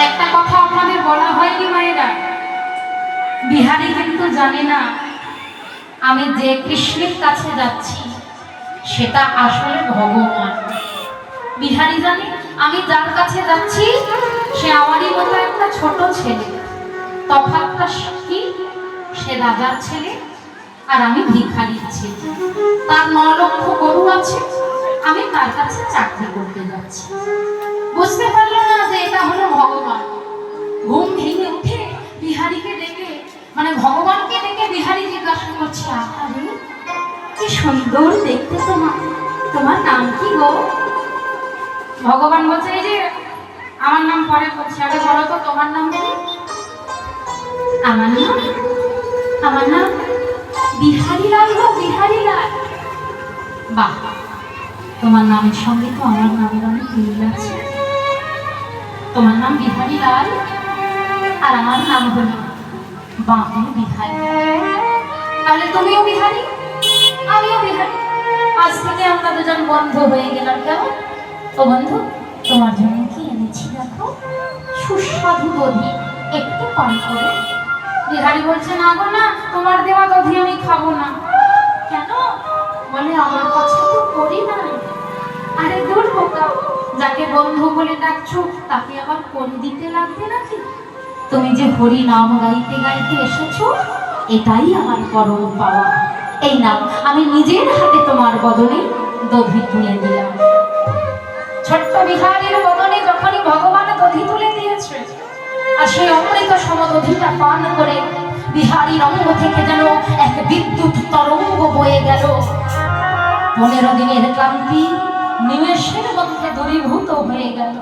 একটা কথা আপনাদের বলা হয়নি মায়েরা, বিহারী কিন্তু জানে না আমি যে কৃষ্ণের কাছে যাচ্ছি সেটা আসলে ভগবান। বিহারী জানে আমি যার কাছে যাচ্ছি সে আমারই মতো একটা ছোট ছেলে, তফাৎটা কি, সে রাজার ছেলে আর আমি ভিখারির ছেলে। তার 9 লক্ষ গরু আছে, আমি তার কাছে চাকরি করতে যাচ্ছি। বুঝতে পারলো না যে এটা হলো ভগবান। ঘুম ভেঙে উঠে বিহারীকে ডেকে, মানে ভগবানকে ডেকে বিহারী জিজ্ঞাসা করছে, আরে কি সুন্দর দেখতে তোমার, তোমার নাম কি গো? ভগবান বলছে, এই যে আমার নাম পরে বলছে, আগে বলো তো তোমার নাম কি? আমার নাম বিহারী লাল গো, বিহারী লাল। বাহ, তোমার নামের সঙ্গে তো আমার নামের অনেক মিল আছে। তোমার নাম বিহারী লাল আর আমার নাম হলো বাঁকুল বিহারী। তাহলে তুমিও বিহারী, আমিও বিহারী। আজ থেকে আমরা দুজন বন্ধু হয়ে গেলাম। কেমন? ও বন্ধু, তোমার জন্য কি এনেছি দেখো, সুস্বাদু দধি, একটু পান করো। বিহারী বলছে, না গো না, তোমার দেওয়া দধি আমি খাবো না। কেন? বলে, আমার কাছে তো করি নাই। আরে দূর বোকা, যাকে বন্ধু বলে ডাকছো তাকে আবার করি দিতে লাগবে নাকি? তুমি যে হরি নাম গাইতে গাইতে এসেছো, এটাই আমার পরম পাওয়া। এই নাম আমি নিজের হাতে তোমার বদনে দধি তুলে দিলাম। ছোট্ট বিহারীর বদনে যখনই ভগবান দধি তুলে দিয়েছে, আর সেই অমৃত সম দধিটা পান করে বিহারীর অঙ্গ থেকে যেন এক বিদ্যুৎ তরঙ্গ বয়ে গেল। 15 দিনের ক্লান্তি নিমেষের মধ্যে দূরীভূত হয়ে গেল।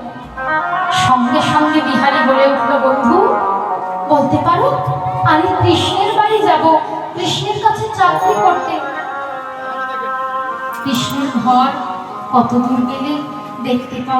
সঙ্গে সঙ্গে বিহারী বলে উঠল, বন্ধু বলতে পারো আমি কৃষ্ণের বাড়ি যাব, কৃষ্ণের কাছে চাকরি করতে। কৃষ্ণের ঘর কত দূর গেলে দেখতে পাবো?